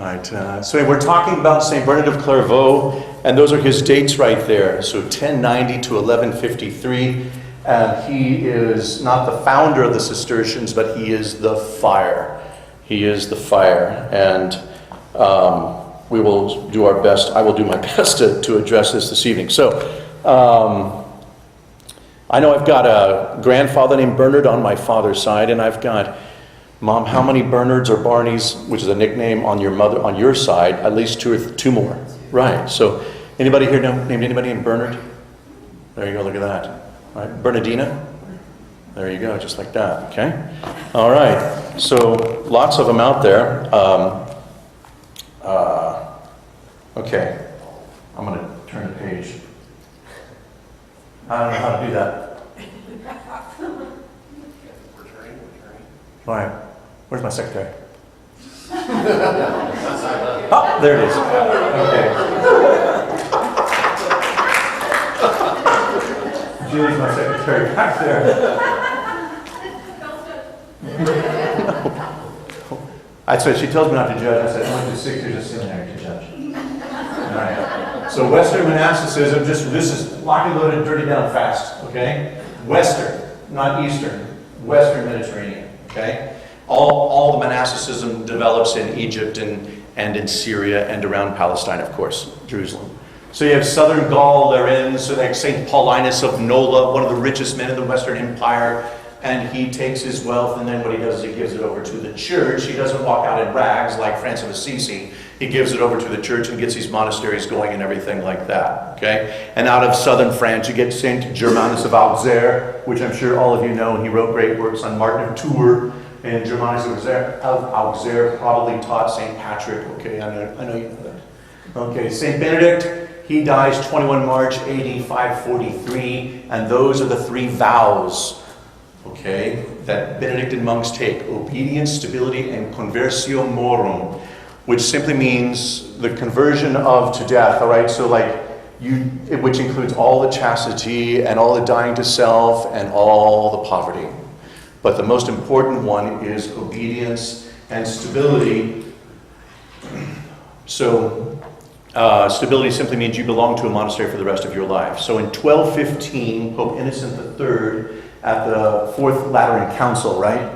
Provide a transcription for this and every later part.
Right. So we're talking about St. Bernard of Clairvaux, and those are his dates right there. So 1090 to 1153. And he is not the founder of the Cistercians, but he is the fire. He is the fire. And we will do our best. I will do my best to address this evening. So I know I've got a grandfather named Bernard on my father's side, and I've got, Mom, how many Bernards or Barneys, which is a nickname on your side? At least two more. Right. So anybody here named anybody named Bernard? There you go. Look at that. All right. Bernardina? There you go. Just like that. Okay. All right. So lots of them out there. Okay. I'm going to turn the page. I don't know how to do that. All right. Where's my secretary? Oh, there it is. Okay. Julie's my secretary back there. I said, she tells me not to judge. I said, I went to 6 years of seminary to judge. All right. So Western monasticism, this is lock and loaded, dirty down fast, okay? Western, not Eastern. Western Mediterranean, okay? All the monasticism develops in Egypt and in Syria and around Palestine, of course, Jerusalem. So you have southern Gaul therein, so like St. Paulinus of Nola, one of the richest men in the Western Empire, and he takes his wealth, and then what he does is he gives it over to the church. He doesn't walk out in rags like Francis of Assisi. He gives it over to the church and gets these monasteries going and everything like that, okay? And out of southern France, you get St. Germanus of Auxerre, which I'm sure all of you know, and he wrote great works on Martin of Tours. And Germanus of Auxerre probably taught St. Patrick. Okay, I know you know that. Okay, St. Benedict, he dies 21 March AD 543, and those are the 3 vows, okay, that Benedictine monks take: obedience, stability, and conversio morum, which simply means the conversion of to death. All right, so which includes all the chastity and all the dying to self and all the poverty. But the most important one is obedience and stability. So stability simply means you belong to a monastery for the rest of your life. So in 1215, Pope Innocent III, at the Fourth Lateran Council, right?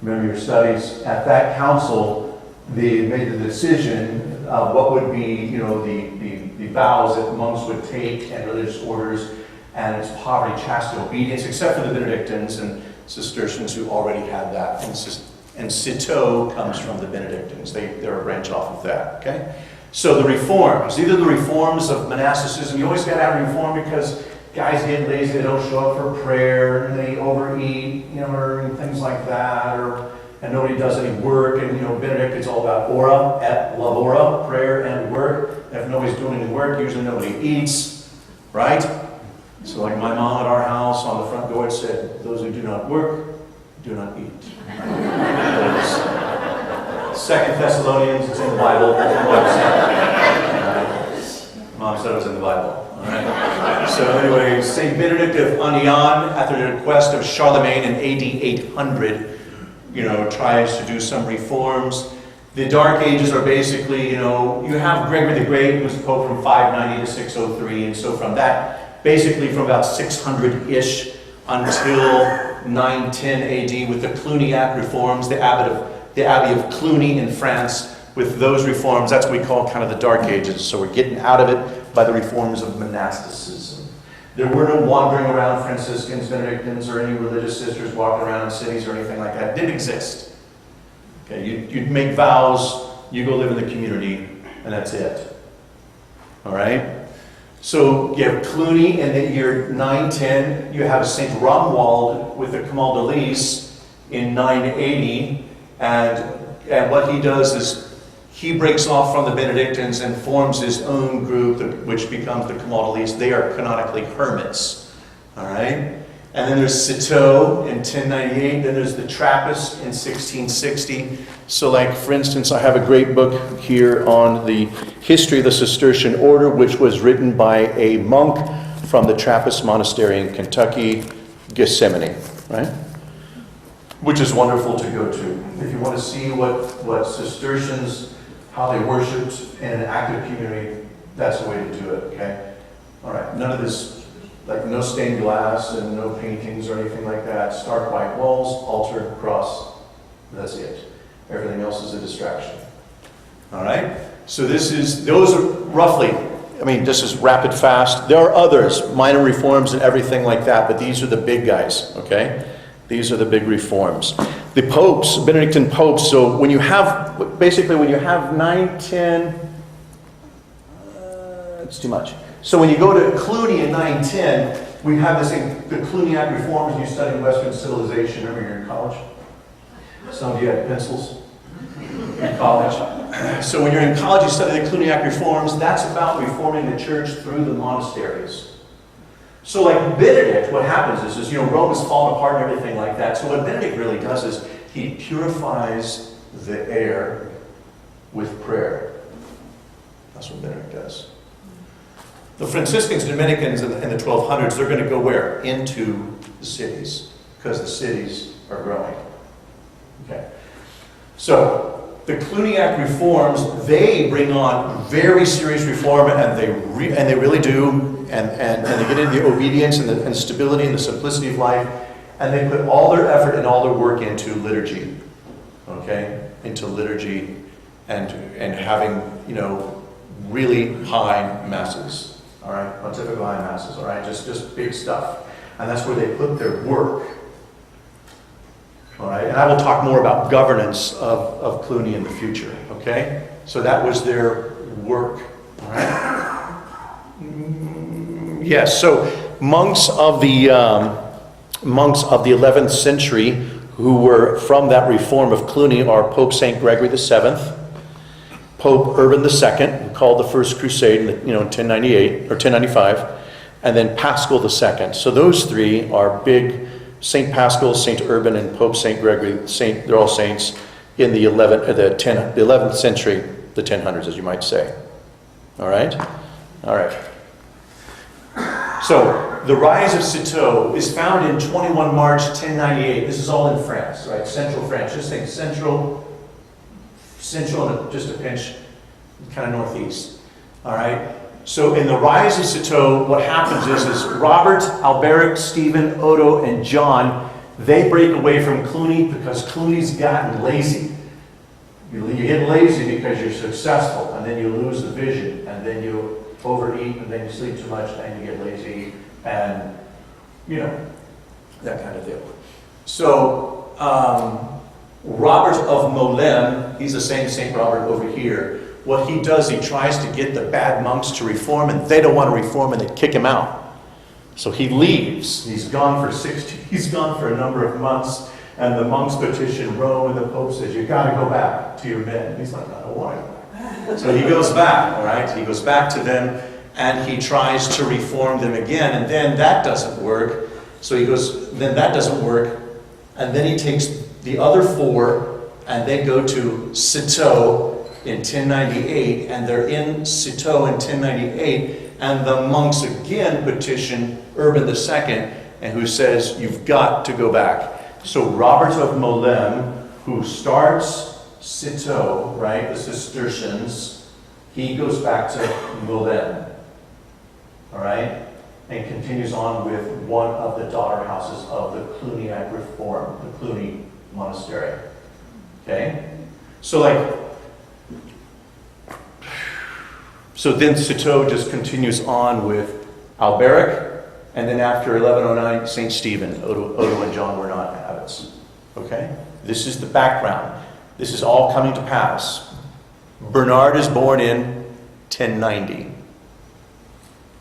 Remember your studies. At that council, they made the decision of what would be, the vows that monks would take and religious orders, and it's poverty, chastity, obedience, except for the Benedictines and Cistercians who already had that. And Citeaux comes from the Benedictines. They're a branch off of that, okay? So the reforms, either the reforms of monasticism, you always got to have a reform because guys get lazy, they don't show up for prayer, and they overeat, and things like that, and nobody does any work, and Benedict, it's all about ora et labora, prayer and work. If nobody's doing any work, usually nobody eats, right? So like my mom at our house, on the front door it said, "Those who do not work, do not eat." 2 Thessalonians, it's in the Bible. Mom said it was in the Bible. All right. So anyway, St. Benedict of Aniane, at the request of Charlemagne in AD 800, tries to do some reforms. The Dark Ages are basically, you have Gregory the Great, who was the Pope from 590 to 603, and so from that, basically from about 600-ish until 910 AD with the Cluniac reforms, the Abbey of Cluny in France. With those reforms, that's what we call kind of the Dark Ages. So we're getting out of it by the reforms of monasticism. There were no wandering around Franciscans, Benedictines, or any religious sisters walking around in cities or anything like that. It didn't exist. Okay, you'd make vows, you go live in the community, and that's it. All right? So you have Cluny in the year 910. You have St. Romuald with the Camaldolese in 980. And what he does is he breaks off from the Benedictines and forms his own group, which becomes the Camaldolese. They are canonically hermits. All right? And then there's Citeaux in 1098. Then there's the Trappists in 1660. So for instance, I have a great book here on the history of the Cistercian order, which was written by a monk from the Trappist monastery in Kentucky, Gethsemane, right? Which is wonderful to go to. If you want to see what Cistercians, how they worshiped in an active community, that's the way to do it, okay? All right, none of this, like no stained glass and no paintings or anything like that. Stark white walls, altar, cross, that's it. Everything else is a distraction. All right? So those are roughly, this is rapid fast. There are others, minor reforms and everything like that, but these are the big guys, okay? These are the big reforms. The popes, Benedictine popes, so when you have 9, 10, it's too much. So when you go to Cluny in 910, we have this thing, the Cluniac reforms. You study Western civilization. Remember you're in college? Some of you had pencils in college. So when you're in college, you study the Cluniac reforms. That's about reforming the church through the monasteries. So like Benedict, what happens is Rome is falling apart and everything like that. So what Benedict really does is he purifies the air with prayer. That's what Benedict does. The Franciscans, Dominicans in the 1200s, they're going to go where? Into the cities, because the cities are growing. Okay. So the Cluniac reforms, they bring on very serious reform, and they really do, and they get into the obedience and the stability and the simplicity of life, and they put all their effort and all their work into liturgy. Okay, into liturgy, and having really high masses. All right, pontifical high masses, all right, just big stuff. And that's where they put their work. All right, and I will talk more about governance of Cluny in the future, okay? So that was their work, all right? Yes, so monks of the 11th century who were from that reform of Cluny are Pope St. Gregory VII, Pope Urban II, who called the First Crusade in 1098 or 1095, and then Paschal II. So those three are big. St. Paschal, St. Urban, and Pope St. Gregory. They're all saints in the 11th century, the 1000s, as you might say. All right? All right. So the rise of Citeaux is found in 21 March 1098. This is all in France, right? Central France. Just think central and just a pinch, kind of northeast. All right? So in the rise of Citeaux, what happens is Robert, Alberic, Stephen, Odo, and John, they break away from Cluny because Cluny's gotten lazy. You get lazy because you're successful, and then you lose the vision, and then you overeat, and then you sleep too much, and you get lazy, and that kind of deal. So Robert of Molesme, he's the same St. Robert over here. What he does, he tries to get the bad monks to reform, and they don't want to reform, and they kick him out. So he leaves. He's gone for a number of months, and the monks petition Rome, and the Pope says, "You got to go back to your men." He's like, "I don't want to go back." So he goes back. All right, he goes back to them, and he tries to reform them again, and then that doesn't work. So he goes, then that doesn't work, and then he takes the other four, and they go to Citeaux in 1098, and they're in Citeaux in 1098, and the monks again petition Urban II, and who says, "You've got to go back." So Robert of Molesme, who starts Citeaux, right, the Cistercians, he goes back to Molesme, all right, and continues on with one of the daughter houses of the Cluniac reform, the Cluny monastery. Okay, so then Citeaux just continues on with Alberic, and then after 1109, St. Stephen. Odo and John were not abbots. Okay? This is the background. This is all coming to pass. Bernard is born in 1090.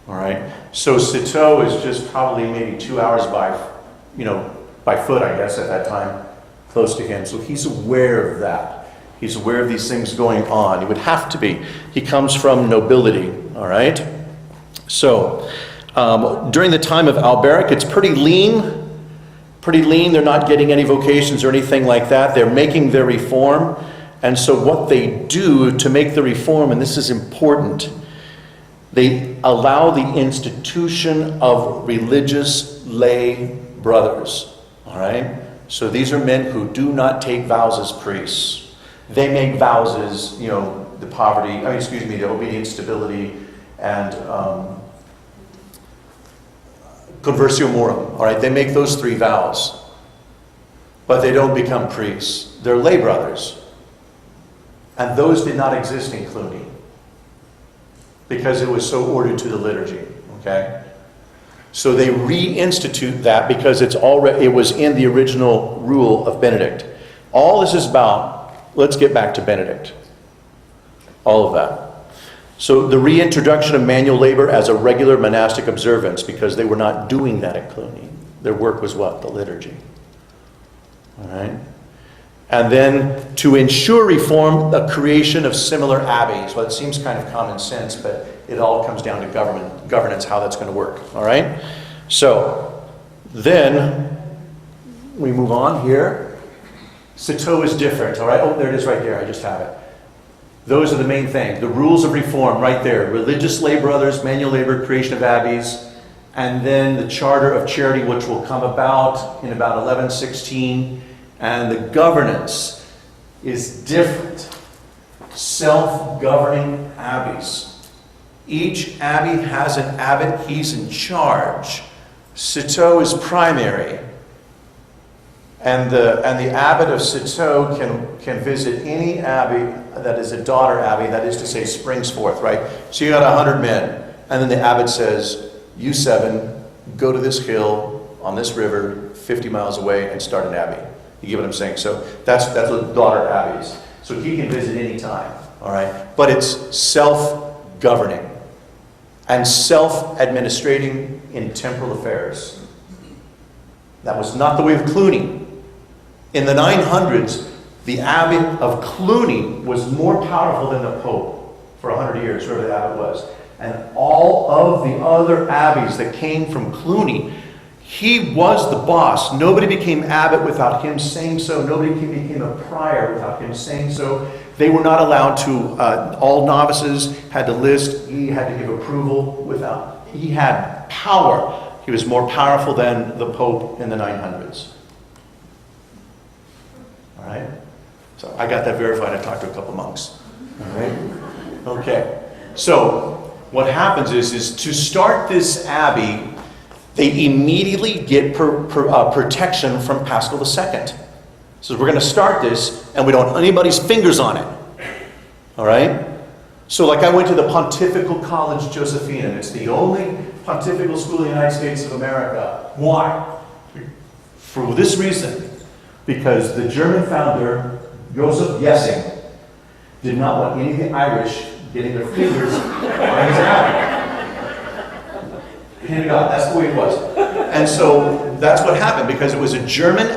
All right? So Citeaux is just probably maybe 2 hours by foot, I guess, at that time, close to him. So he's aware of that. He's aware of these things going on. He would have to be. He comes from nobility, all right? So, during the time of Alberic, it's pretty lean. They're not getting any vocations or anything like that. They're making their reform. And so what they do to make the reform, and this is important, they allow the institution of religious lay brothers, all right? So these are men who do not take vows as priests. They make vows as, you know, the poverty, I mean, excuse me, the obedience, stability, and conversio morum, all right? They make those 3 vows, but they don't become priests. They're lay brothers. And those did not exist in Cluny because it was so ordered to the liturgy, okay? So they reinstitute that because it was in the original rule of Benedict. All this is about, let's get back to Benedict. All of that. So the reintroduction of manual labor as a regular monastic observance, because they were not doing that at Cluny. Their work was what? The liturgy. All right? And then to ensure reform, the creation of similar abbeys. Well, it seems kind of common sense, but it all comes down to governance, how that's going to work. All right? So then we move on here. Citeaux is different. All right? Oh, there it is right there. I just have it. Those are the main things. The rules of reform right there. Religious lay brothers, manual labor, creation of abbeys, and then the charter of charity, which will come about in about 1116. And the governance is different. Self-governing abbeys. Each abbey has an abbot. He's in charge. Citeaux is primary. And the abbot of Citeaux can visit any abbey that is a daughter abbey, that is to say springs forth, right? So you got 100 men, and then the abbot says, you 7, go to this hill on this river 50 miles away and start an abbey. You get what I'm saying? So that's the daughter abbeys. So he can visit any time, all right? But it's self-governing and self-administrating in temporal affairs. That was not the way of Cluny. In the 900s, the abbot of Cluny was more powerful than the Pope for 100 years, whoever the abbot was. And all of the other abbeys that came from Cluny, he was the boss. Nobody became abbot without him saying so. Nobody became a prior without him saying so. They were not allowed to, all novices had to list. He had to give approval without. He had power. He was more powerful than the Pope in the 900s. All right? So I got that verified. I talked to a couple monks. All right? Okay. So what happens is to start this abbey, they immediately get protection from Paschal II. So we're going to start this, and we don't want anybody's fingers on it. All right? So like I went to the Pontifical College Josephinum. It's the only pontifical school in the United States of America. Why? For this reason. Because the German founder, Joseph Jessing, did not want any of the Irish getting their fingers on his abbey. Hand to God, that's the way it was. And so that's what happened, because it was a German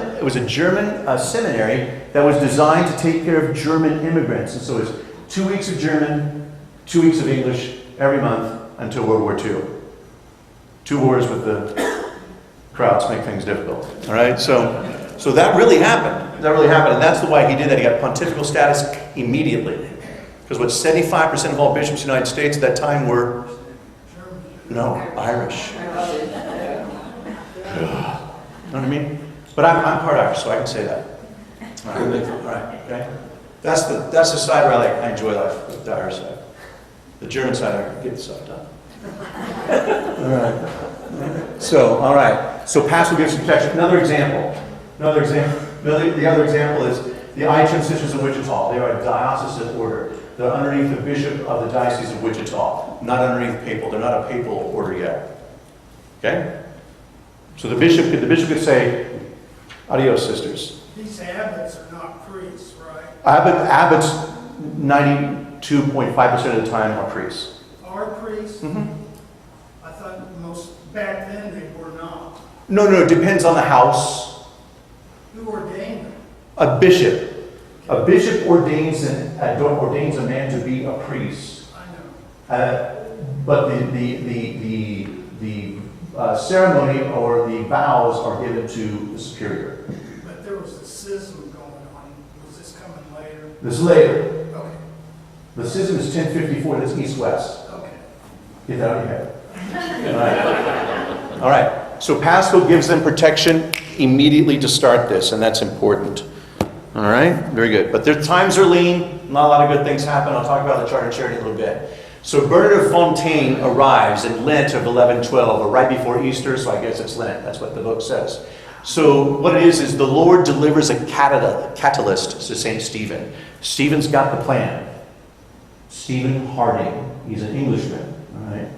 seminary that was designed to take care of German immigrants. And so it was 2 weeks of German, 2 weeks of English every month until World War II. 2 wars with the crowds make things difficult. All right, so that really happened. That really happened, and that's the why he did that. He got pontifical status immediately. Because what 75% of all bishops in the United States at that time were Irish. You know what I mean? But I'm part Irish, so I can say that. All right, okay? That's the side where I enjoy life, the Irish side. The German side, I can get the stuff done. All right. So, all right. So Paschal gives protection. The other example is the Eicham Sisters of Wichita. They are a diocesan order. They're underneath the bishop of the Diocese of Wichita, not underneath papal. They're not a papal order yet. Okay? So the bishop could say, adios, sisters. These abbots are not priests, right? Abbots, 92.5% of the time are priests. Are priests? Mm-hmm. I thought back then they were not. No, it depends on the house. Who ordained them? A bishop. A bishop ordains a man to be a priest. I know. But the ceremony or the vows are given to the superior. But there was a schism going on. Was this coming later? This is later. Okay. The schism is 1054. That's east-west. Okay. Get that out of your head. All right. So Paschal gives them protection immediately to start this, and that's important. All right, very good. But their times are lean. Not a lot of good things happen. I'll talk about the Charter of Charity in a little bit. So Bernard of Fontaine arrives in Lent of 1112, or right before Easter, so I guess it's Lent. That's what the book says. So what it is the Lord delivers a catalyst to St. Stephen. Stephen's got the plan. Stephen Harding. He's an Englishman. All right.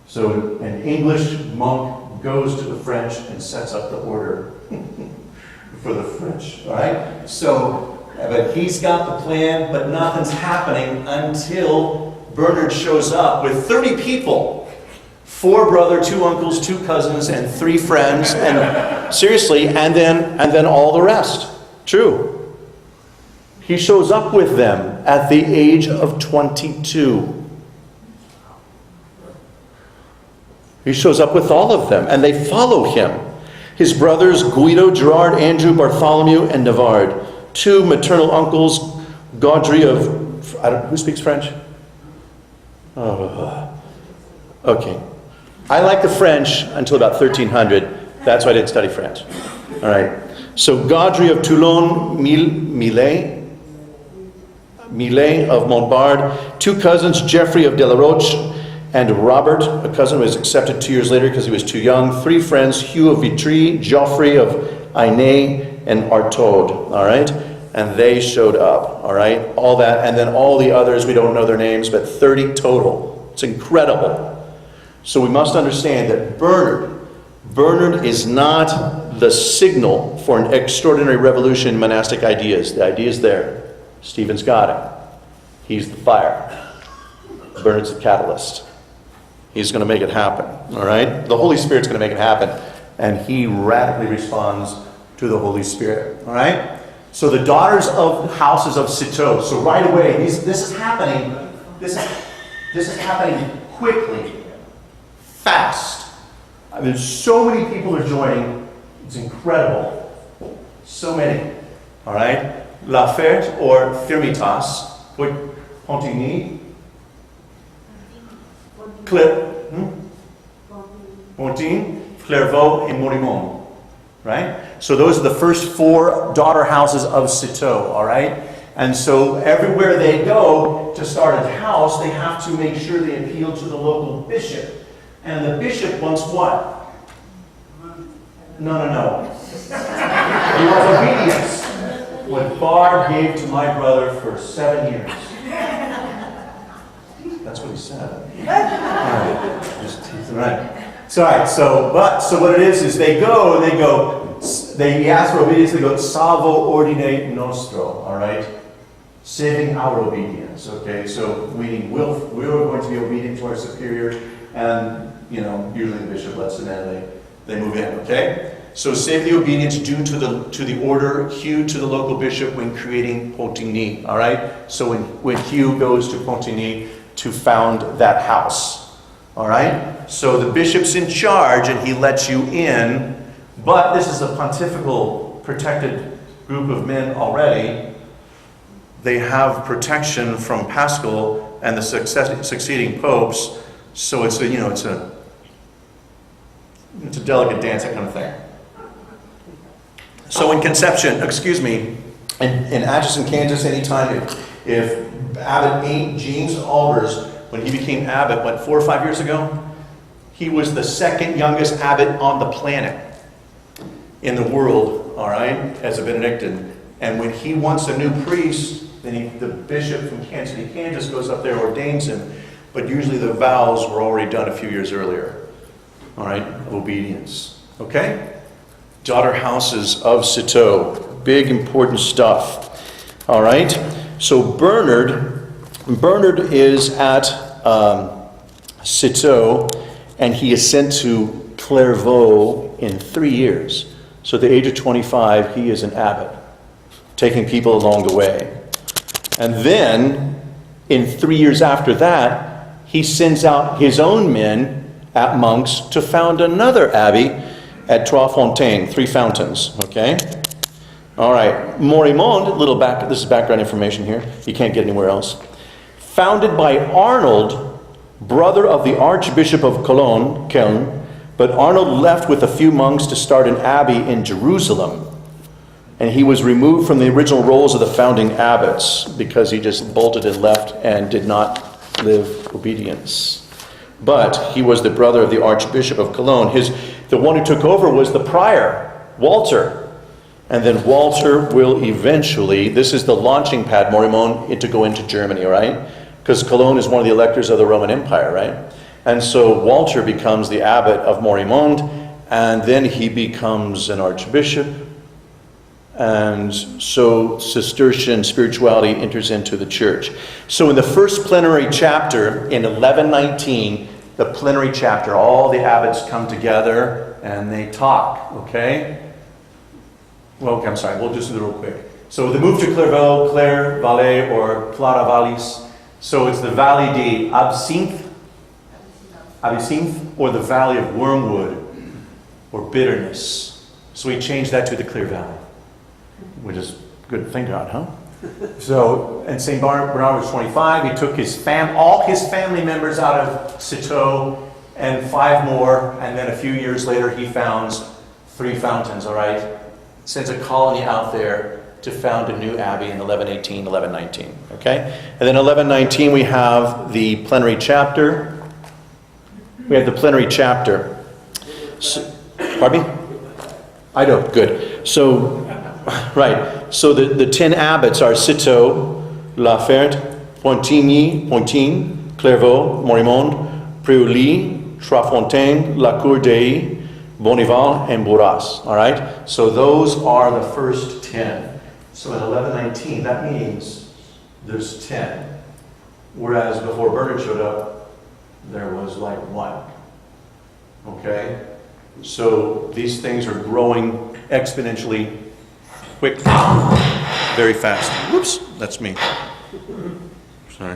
So an English monk goes to the French and sets up the order for the French. All right. So, but he's got the plan, but nothing's happening until Bernard shows up with 30 people. 4 brothers, 2 uncles, 2 cousins, and 3 friends, and seriously, and then all the rest. True. He shows up with them at the age of 22. He shows up with all of them, and they follow him. His brothers, Guido, Gerard, Andrew, Bartholomew, and Navard. 2 maternal uncles, Gaudry of... who speaks French? Oh, okay. I like the French until about 1300. That's why I didn't study French. All right. So Gaudry of Toulon, Millet of Montbard, 2 cousins, Geoffrey of Delaroche, and Robert, a cousin who was accepted 2 years later because he was too young. 3 friends, Hugh of Vitry, Geoffrey of Ainay, and Artaud. All right. And they showed up. All right. All that. And then all the others, we don't know their names, but 30 total. It's incredible. So we must understand that Bernard is not the signal for an extraordinary revolution in monastic ideas. The idea is there. Stephen's got it. He's the fire. Bernard's the catalyst. He's going to make it happen. All right? The Holy Spirit's going to make it happen. And he radically responds to the Holy Spirit. All right? So the daughters of houses of Citeaux. So right away, this is happening. This is happening quickly. Fast. I mean, so many people are joining. It's incredible. So many. All right? La Ferte or Firmitas, Pontigny, Pontigny, Clairvaux, and Morimont. Right? So those are the first 4 daughter houses of Citeaux. All right? And so everywhere they go to start a house, they have to make sure they appeal to the local bishop. And the bishop wants what? No. He wants obedience. What Barr gave to my brother for 7 years. That's what he said. All right. So what it is they ask for obedience, they go, salvo ordine nostro, all right? Saving our obedience, okay? So meaning we're going to be obedient to our superior, and, usually the bishop lets them in, they move in, okay? So save the obedience due to the order Hugh to the local bishop when creating Pontigny, all right? So when Hugh goes to Pontigny to found that house, all right? So the bishop's in charge and he lets you in, but this is a pontifical protected group of men already. They have protection from Paschal and the succeeding popes, so it's a delicate dance, that kind of thing. So in Conception, in Atchison, Kansas, anytime if Abbot James Albers, when he became abbot, 4 or 5 years ago, he was the 2nd youngest abbot on the planet in the world, all right, as a Benedictine. And when he wants a new priest, then the bishop from Kansas City, Kansas goes up there, ordains him. But usually the vows were already done a few years earlier. All right, obedience. Okay? Daughter houses of Citeaux. Big, important stuff. All right? So Bernard is at Citeaux, and he is sent to Clairvaux in 3 years. So at the age of 25, he is an abbot, taking people along the way. And then, in 3 years after that, he sends out his own men, monks, to found another abbey at Trois Fontaines, 3 fountains. Okay? All right. Morimont, this is background information here. You can't get anywhere else. Founded by Arnold, brother of the Archbishop of Cologne, but Arnold left with a few monks to start an abbey in Jerusalem. And he was removed from the original roles of the founding abbots because he just bolted and left and did not live obedience. But he was the brother of the Archbishop of Cologne. The one who took over was the prior, Walter. And then Walter will eventually, this is the launching pad, Morimond, to go into Germany, right? Because Cologne is one of the electors of the Roman Empire, right? And so Walter becomes the abbot of Morimond, and then he becomes an archbishop. And so Cistercian spirituality enters into the church. So in the first plenary chapter, in 1119, the plenary chapter, all the abbots come together and they talk, okay? Well, okay, I'm sorry, we'll just do it real quick. So the move to Clairvaux, Claire Vallée, or Clara Vallis. So it's the Valley de Absinthe, or the Valley of Wormwood, or bitterness. So we changed that to the Clear Valley, which is good. Thank God, huh? So, and St. Bernard was 25. He took all his family members out of Citeaux and 5 more, and then a few years later he founds 3 fountains, all right? Sends a colony out there to found a new abbey in 1118, 1119, okay? And then 1119 we have the plenary chapter. We have the plenary chapter. So, pardon me? I know, good. So, right. So the 10 abbots are Citeaux, La Ferte, Pontigny, Clairvaux, Morimond, Préauly, Trois-Fontaines, La Cour d'Aix, Bonneval, and Bourras. All right? So those are the first 10. So in 1119, that means there's 10. Whereas before Bernard showed up, there was like 1. Okay? So these things are growing exponentially quick, very fast. Whoops, that's me. Sorry.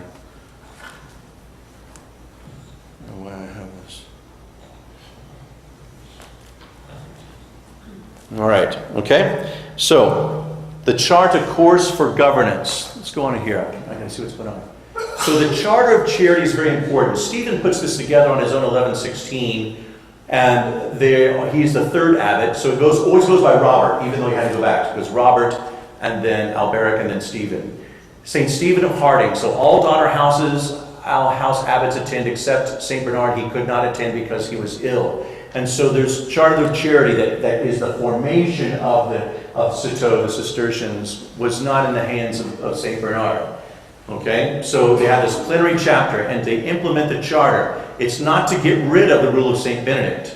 Why I have this. All right, okay. So the chart of course for governance. Let's go on here. I can see what's going on. So the charter of charity is very important. Stephen puts this together on his own 1116. And he's the 3rd abbot, so it always goes by Robert, even though he had to go back. It goes Robert, and then Alberic, and then Stephen. St. Stephen of Harding. So all daughter house abbots attend, except St. Bernard. He could not attend because he was ill. And so there's Charter of Charity that is the formation of Citeaux, the Cistercians, was not in the hands of St. Bernard. Okay, so they have this plenary chapter, and they implement the charter. It's not to get rid of the rule of St. Benedict.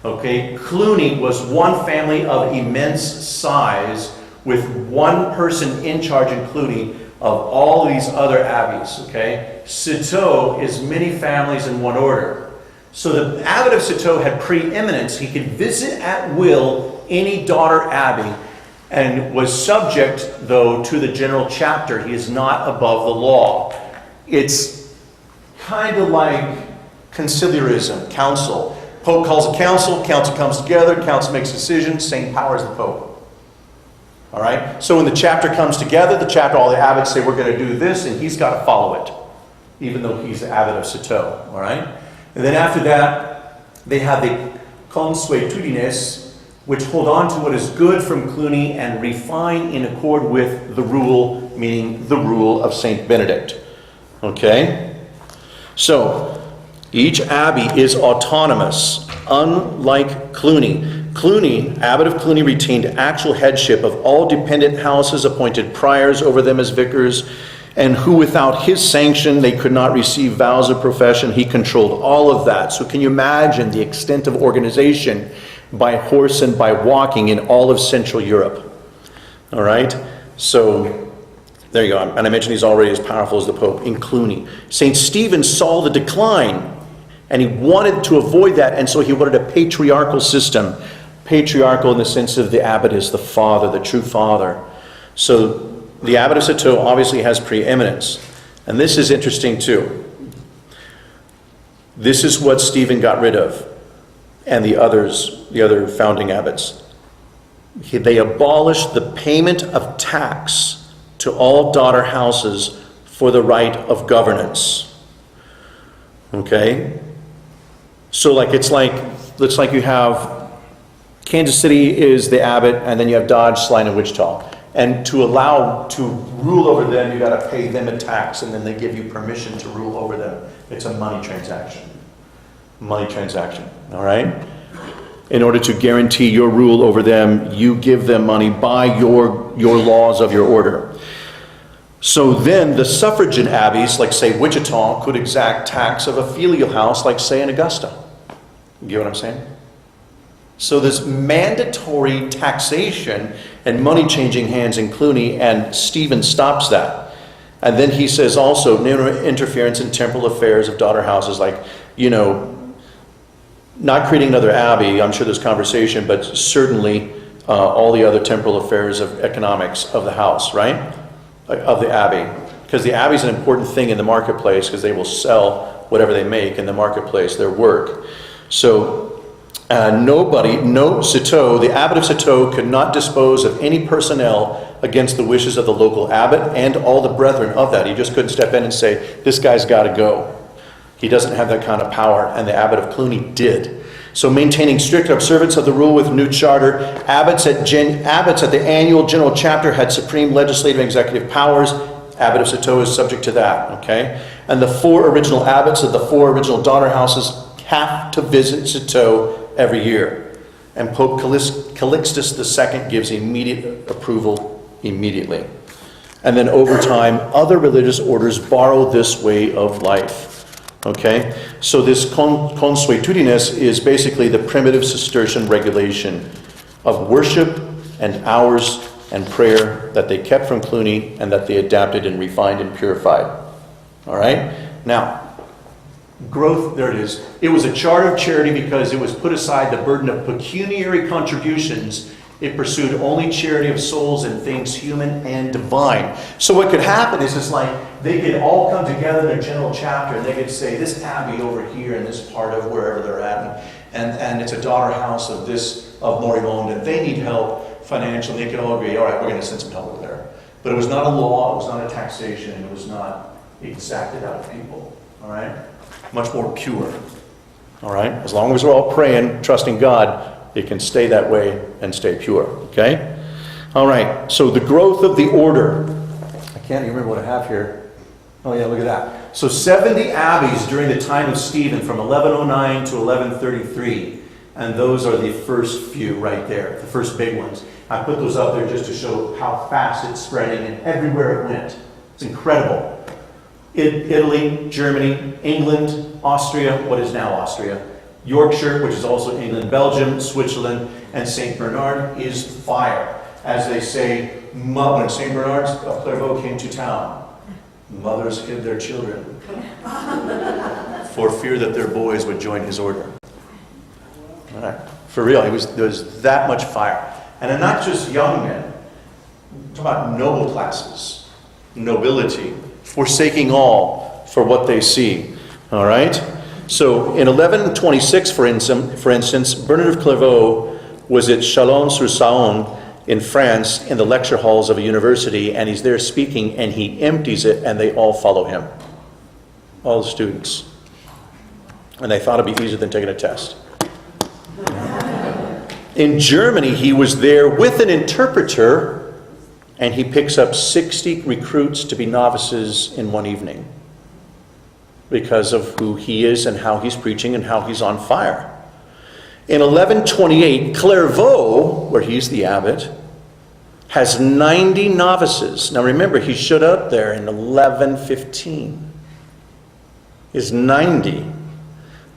Okay, Cluny was one family of immense size with one person in charge in Cluny of all these other abbeys. Okay, Citeaux is many families in one order. So the abbot of Citeaux had preeminence. He could visit at will any daughter abbey, and was subject, though, to the general chapter. He is not above the law. It's kind of like conciliarism, council. Pope calls a council comes together, council makes decisions, same power as the Pope. All right? So when the chapter comes together, all the abbots say, we're going to do this, and he's got to follow it, even though he's the abbot of Citeaux. All right? And then after that, they have the consuetudines, which hold on to what is good from Cluny and refine in accord with the rule, meaning the rule of St. Benedict. Okay? So, each abbey is autonomous, unlike Cluny. Cluny, abbot of Cluny, retained actual headship of all dependent houses, appointed priors over them as vicars, and who without his sanction they could not receive vows of profession. He controlled all of that. So can you imagine the extent of organization by horse and by walking in all of Central Europe? All right? So there you go. And I mentioned he's already as powerful as the Pope in Cluny. St. Stephen saw the decline, and he wanted to avoid that, and so he wanted a patriarchal system. Patriarchal in the sense of the abbot is the father, the true father. So the abbot of Citeaux obviously has preeminence. And this is interesting too. This is what Stephen got rid of, and the other founding abbots. They abolished the payment of tax to all daughter houses for the right of governance. Okay? So it's like you have Kansas City is the abbot, and then you have Dodge, Slime, and Wichita. And to rule over them, you got to pay them a tax, and then they give you permission to rule over them. It's a money transaction. Money transaction, all right? In order to guarantee your rule over them, you give them money by your laws of your order. So then the suffragan abbeys, like say Wichita, could exact tax of a filial house, like say in Augusta. You get what I'm saying? So this mandatory taxation and money changing hands in Cluny, and Stephen stops that. And then he says also, no interference in temporal affairs of daughter houses, like, not creating another abbey. I'm sure there's conversation, but certainly all the other temporal affairs of economics of the house, right? Of the abbey. Because the abbey is an important thing in the marketplace, because they will sell whatever they make in the marketplace, their work. So Citeaux, the abbot of Citeaux could not dispose of any personnel against the wishes of the local abbot and all the brethren of that. He just couldn't step in and say, this guy's got to go. He doesn't have that kind of power, and the abbot of Cluny did. So maintaining strict observance of the rule with new charter, abbots at the annual general chapter had supreme legislative and executive powers. Abbot of Citeaux is subject to that, okay? And the 4 original abbots of the 4 original daughter houses have to visit Citeaux every year. And Pope Calixtus II gives immediate approval immediately. And then over time, other religious orders borrow this way of life. Okay, so this consuetudines is basically the primitive Cistercian regulation of worship and hours and prayer that they kept from Cluny and that they adapted and refined and purified. All right, now, growth, there it is. It was a charter of charity because it was put aside the burden of pecuniary contributions. It pursued only charity of souls and things human and divine. So what could happen is it's like they could all come together in their general chapter, and they could say, this abbey over here in this part of wherever they're at, and it's a daughter house of Moribond, and they need help financially. They could all agree, all right, we're going to send some help over there. But it was not a law, it was not a taxation, it was not exacted out of people. All right? Much more pure. All right? As long as we're all praying, trusting God, it can stay that way and stay pure. Okay? All right. So the growth of the order. I can't even remember what I have here. Oh yeah, look at that. So 70 abbeys during the time of Stephen from 1109 to 1133. And those are the first few right there, the first big ones. I put those up there just to show how fast it's spreading and everywhere it went. It's incredible. Italy, Germany, England, Austria, what is now Austria, Yorkshire, which is also England, Belgium, Switzerland, and St. Bernard is fire. As they say, when St. Bernard's of Clairvaux came to town, mothers hid their children for fear that their boys would join his order. All right. For real, there was that much fire. And not just young men. I'm talking about noble classes, nobility, forsaking all for what they see. All right? So in 1126, for instance, Bernard of Clairvaux was at Chalon-sur-Saône in France in the lecture halls of a university, and he's there speaking, and he empties it, and they all follow him. All the students. And they thought it'd be easier than taking a test. In Germany, he was there with an interpreter, and he picks up 60 recruits to be novices in one evening, because of who he is and how he's preaching and how he's on fire. In 1128, Clairvaux, where he's the abbot, has 90 novices. Now remember, he showed up there in 1115. Is 90.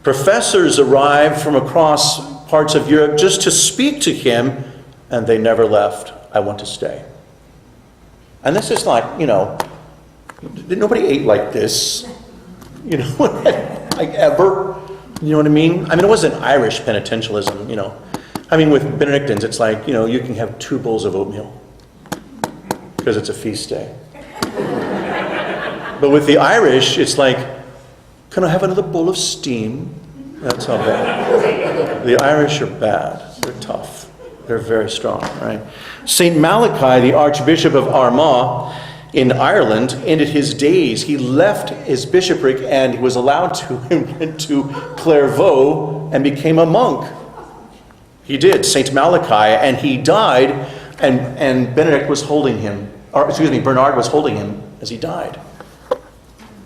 Professors arrived from across parts of Europe just to speak to him, and they never left. I want to stay. And this is like, nobody ate like this. Like ever. You know what I mean? I mean, it wasn't Irish penitentialism, I mean, with Benedictines, it's like, you can have 2 bowls of oatmeal because it's a feast day. But with the Irish, it's like, can I have another bowl of steam? That's how bad. The Irish are bad. They're tough. They're very strong, right? St. Malachi, the Archbishop of Armagh, in Ireland, ended his days. He left his bishopric and was allowed to and went to Clairvaux and became a monk. He did, Saint Malachi, and he died, and Benedict was holding him, or excuse me, Bernard was holding him as he died.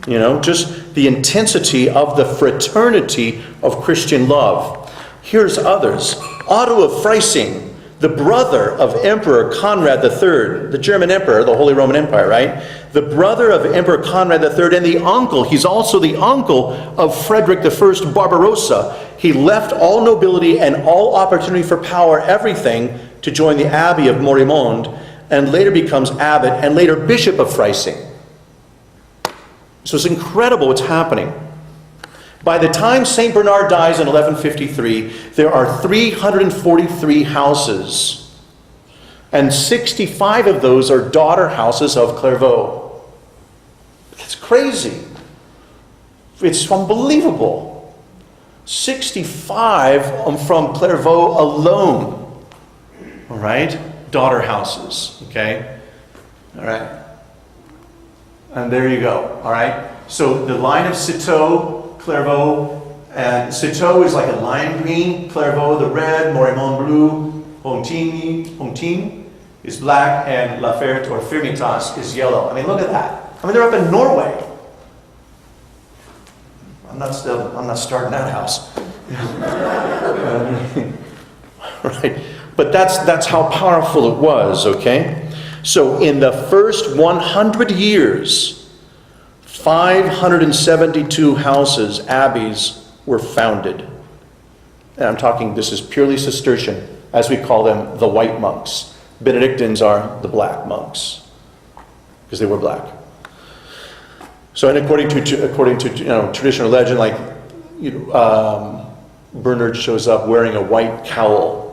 You know, just the intensity of the fraternity of Christian love. Here's others. Otto of Freising, the brother of Emperor Conrad III, the German emperor, the Holy Roman Empire, right? The brother of Emperor Conrad III and the uncle. He's also the uncle of Frederick I Barbarossa. He left all nobility and all opportunity for power, everything, to join the Abbey of Morimond, and later becomes abbot and later bishop of Freising. So it's incredible what's happening. By the time St. Bernard dies in 1153, there are 343 houses, and 65 of those are daughter houses of Clairvaux. It's crazy. It's unbelievable. 65 from Clairvaux alone. All right? Daughter houses. Okay? All right? And there you go. All right? So the line of Citeaux, Clairvaux, and Citeaux is like a lime green, Clairvaux the red, Morimond blue, Pontine is black, and La Ferte or Firmitas is yellow. I mean, look at that. I mean, they're up in Norway. I'm not starting that house. Right? But that's how powerful it was, okay? So in the first 100 years, 572 houses, abbeys, were founded. And I'm talking, this is purely Cistercian, as we call them, the white monks. Benedictines are the black monks, because they were black. So, and according to traditional legend, like Bernard shows up wearing a white cowl.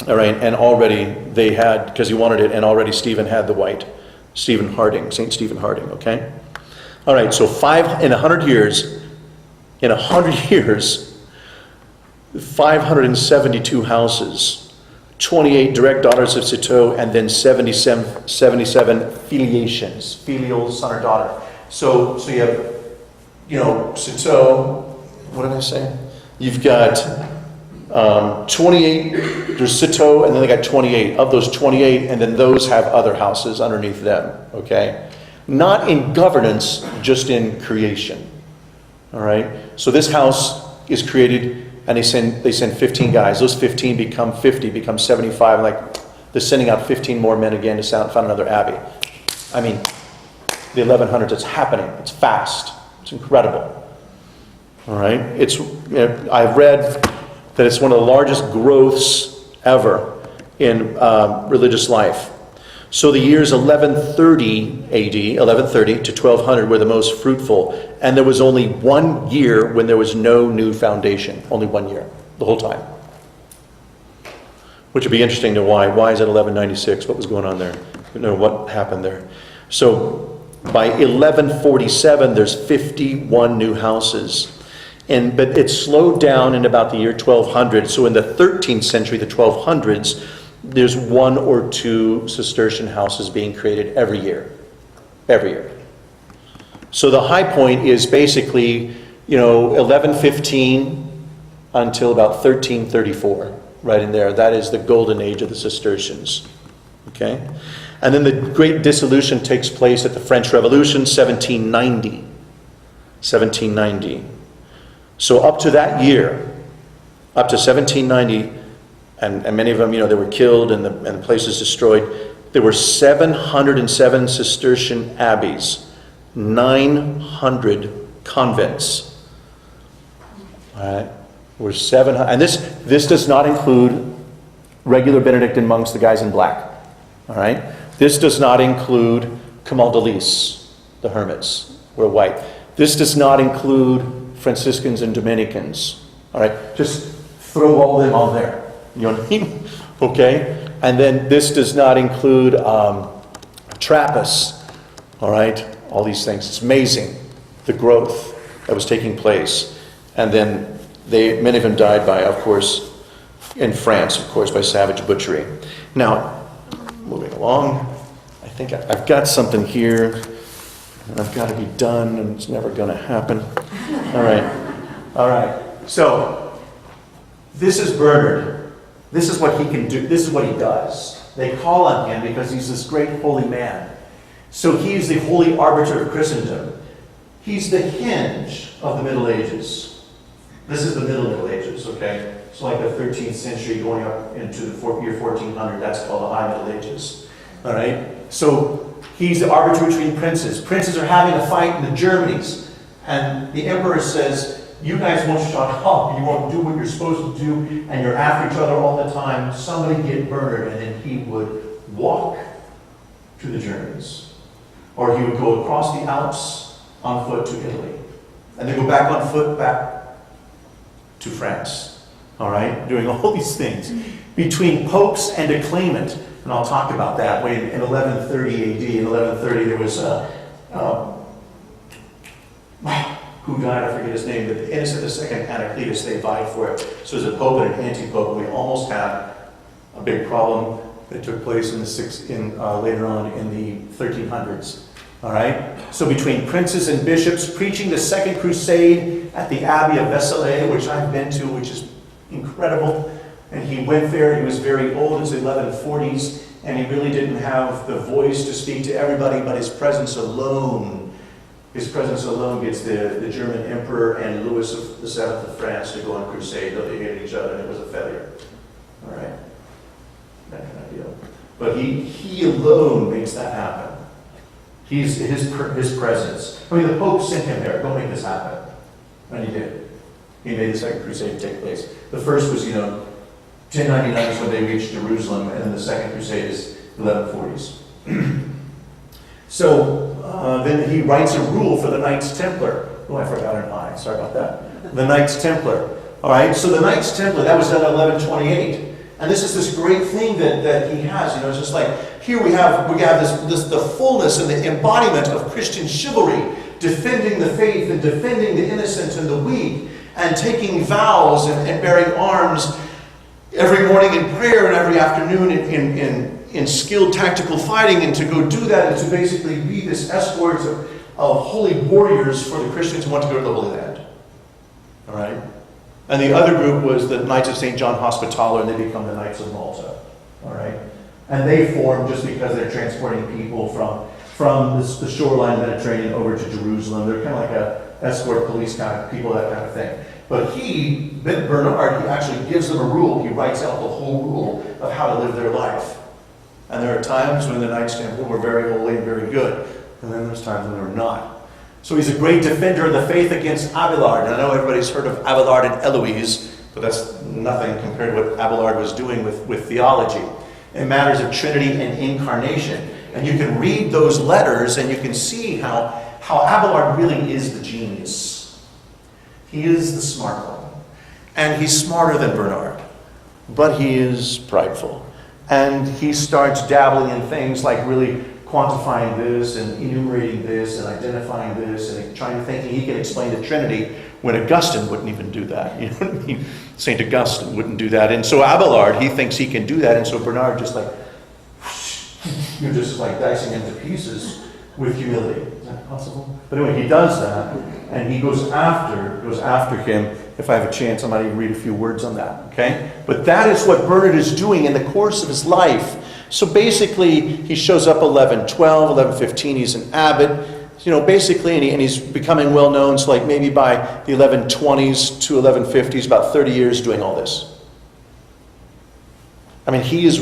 All right, and already they had, because he wanted it, and already Stephen had the white. Stephen Harding, St. Stephen Harding, okay? All right, so in 100 years, 572 houses, 28 direct daughters of Citeaux, and then 77 filiations, filial son or daughter. So you have, Citeaux, what did I say? You've got 28, there's Citeaux, and then they got 28. Of those 28, and then those have other houses underneath them, okay? Not in governance, just in creation, all right? So this house is created, and they send 15 guys. Those 15 become 50, become 75, like they're sending out 15 more men again to found another abbey. I mean, the 1100s, it's happening. It's fast. It's incredible, all right? I've read that it's one of the largest growths ever in religious life. So the years 1130 AD, 1130 to 1200 were the most fruitful, and there was only 1 year when there was no new foundation. Only 1 year, the whole time. Which would be interesting to why. Why is it 1196? What was going on there? What happened there? So by 1147, there's 51 new houses. But it slowed down in about the year 1200. So in the 13th century, the 1200s, there's 1 or 2 Cistercian houses being created every year. Every year. So the high point is basically, 1115 until about 1334, right in there. That is the golden age of the Cistercians. Okay? And then the great dissolution takes place at the French Revolution, 1790. 1790. So up to that year, up to 1790, and many of them, they were killed and the places destroyed, there were 707 Cistercian abbeys, 900 convents. All right, we're 700, and this does not include regular Benedictine monks, the guys in black. All right, this does not include Camaldolese, the hermits, were white. This does not include Franciscans and Dominicans. All right, just throw all them on there. You know what I mean? Okay, and then this does not include Trappists. All right, all these things. It's amazing the growth that was taking place, and then many of them died by, of course, in France, of course, by savage butchery. Now, moving along, I think I've got something here, and I've got to be done, and it's never going to happen. All right. So This is Bernard. This is what he can do. This is what he does. They call on him because he's this great holy man. So he's the holy arbiter of Christendom. He's the hinge of the Middle Ages. This is the Middle Ages, okay? It's like the 13th century going up into the year 1400. That's called the High Middle Ages. All right? So he's the arbiter between princes. Princes are having a fight in the Germanies. And the emperor says, you guys won't shut up. You won't do what you're supposed to do. And you're after each other all the time. Somebody get Bernard. And then he would walk to the Germans. Or he would go across the Alps on foot to Italy. And then go back on foot back to France. All right? Doing all these things. Between popes and a claimant. And I'll talk about that. In 1130 AD, in 1130, there was who died, I forget his name, but Innocent II Anacletus, they vied for it. So there's a pope and an anti-pope. We almost had a big problem that took place later on in the 1300s. All right? So between princes and bishops, preaching the Second Crusade at the Abbey of Vezelay, which I've been to, which is incredible. And he went there, he was very old, it was the 1140s, and he really didn't have the voice to speak to everybody, but his presence alone gets the German emperor and Louis VII of France to go on crusade, though they hated each other, and it was a failure. All right? That kind of deal. But he alone makes that happen. His presence. I mean, the Pope sent him there, go make this happen. And he did. He made the Second Crusade take place. The first was, 1099 is when they reached Jerusalem, and then the Second Crusade is 1140s. So then he writes a rule for the Knights Templar. Oh, I forgot an I. Sorry about that. The Knights Templar. All right. So the Knights Templar, that was done in 1128, and this is this great thing that he has. It's just like here we have this the fullness and the embodiment of Christian chivalry, defending the faith and defending the innocent and the weak, and taking vows and bearing arms every morning in prayer and every afternoon in skilled tactical fighting, and to go do that and to basically be this escorts of holy warriors for the Christians who want to go to the Holy Land. All right? And the other group was the Knights of St. John Hospitaller, and they become the Knights of Malta. All right? And they form just because they're transporting people from the shoreline Mediterranean over to Jerusalem. They're kind of like a escort police kind of people, that kind of thing. But Bernard, he actually gives them a rule. He writes out the whole rule of how to live their life. And there are times when the Knights Templar were very holy and very good. And then there's times when they were not. So he's a great defender of the faith against Abelard. And I know everybody's heard of Abelard and Eloise, but that's nothing compared to what Abelard was doing with theology. In matters of Trinity and incarnation. And you can read those letters and you can see how Abelard really is the genius. He is the smart one. And he's smarter than Bernard. But he is prideful. And he starts dabbling in things like really quantifying this and enumerating this and identifying this and trying to think he can explain the Trinity when Augustine wouldn't even do that. You know what I mean? St. Augustine wouldn't do that. And so Abelard, he thinks he can do that. And so Bernard just just like dicing him to pieces with humility. Is that possible? But anyway, he does that. And he goes after him. If I have a chance, I might even read a few words on that, okay? But that is what Bernard is doing in the course of his life. So basically, he shows up 1112, 1115, he's an abbot, basically, and he's becoming well known. So like maybe by the 1120s to 1150s, about 30 years doing all this. I mean, he's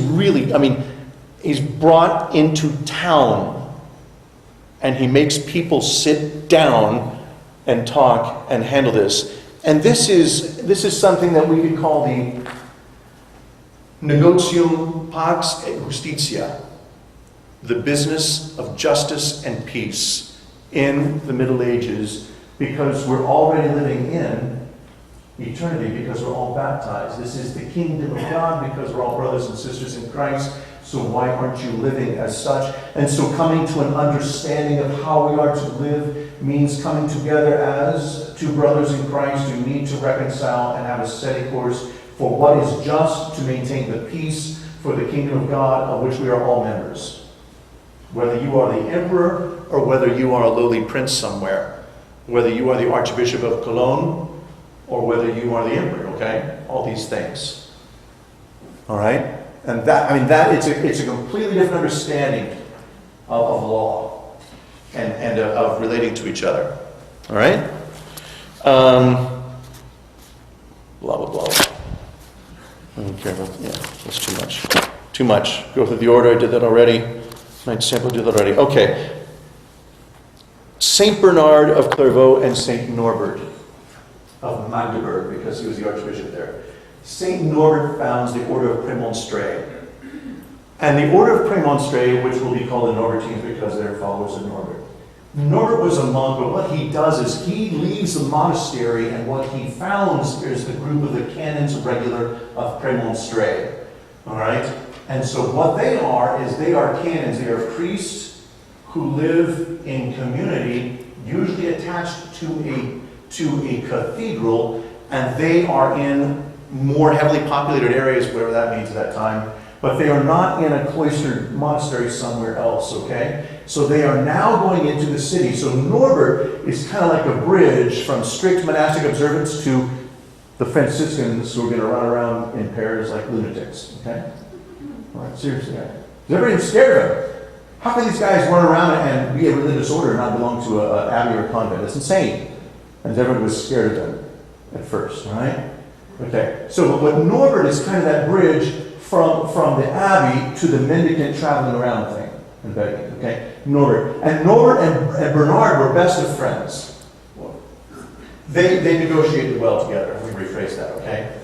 brought into town, and he makes people sit down and talk and handle this. And this is something that we could call the negotium pax et justitia, the business of justice and peace in the Middle Ages, because we're already living in eternity, because we're all baptized. This is the kingdom of God, because we're all brothers and sisters in Christ. So why aren't you living as such? And so coming to an understanding of how we are to live means coming together as two brothers in Christ who need to reconcile and have a steady course for what is just, to maintain the peace for the kingdom of God, of which we are all members. Whether you are the emperor or whether you are a lowly prince somewhere, whether you are the Archbishop of Cologne or whether you are the emperor, okay? All these things. All right? And it's a completely different understanding of law and of relating to each other. All right? Blah, blah, blah. I don't care about, yeah, that's too much. Too much. Go through the order, I did that already. Knight Temple did that already. Okay. Saint Bernard of Clairvaux and Saint Norbert of Magdeburg, because he was the archbishop there. Saint Norbert founds the order of Premonstré. And the order of Premonstré, which will be called the Norbertines because they're followers of Norbert. Norbert was a monk, but what he does is he leaves the monastery, and what he founds is the group of the canons regular of Premonstré. All right? And so what they are is they are canons. They are priests who live in community, usually attached to a cathedral, and they are in more heavily populated areas, whatever that means at that time, but they are not in a cloistered monastery somewhere else, okay? So they are now going into the city. So Norbert is kind of like a bridge from strict monastic observance to the Franciscans who are going to run around in pairs like lunatics, okay? All right, seriously, guys. Is everybody scared of them? How can these guys run around and be a religious order and not belong to an abbey or a convent? That's insane. And everyone was scared of them at first, all right? Okay, so what Norbert is kind of that bridge from the abbey to the mendicant traveling around thing and begging, okay? Norbert and Bernard were best of friends. They negotiated well together. Let me rephrase that, okay?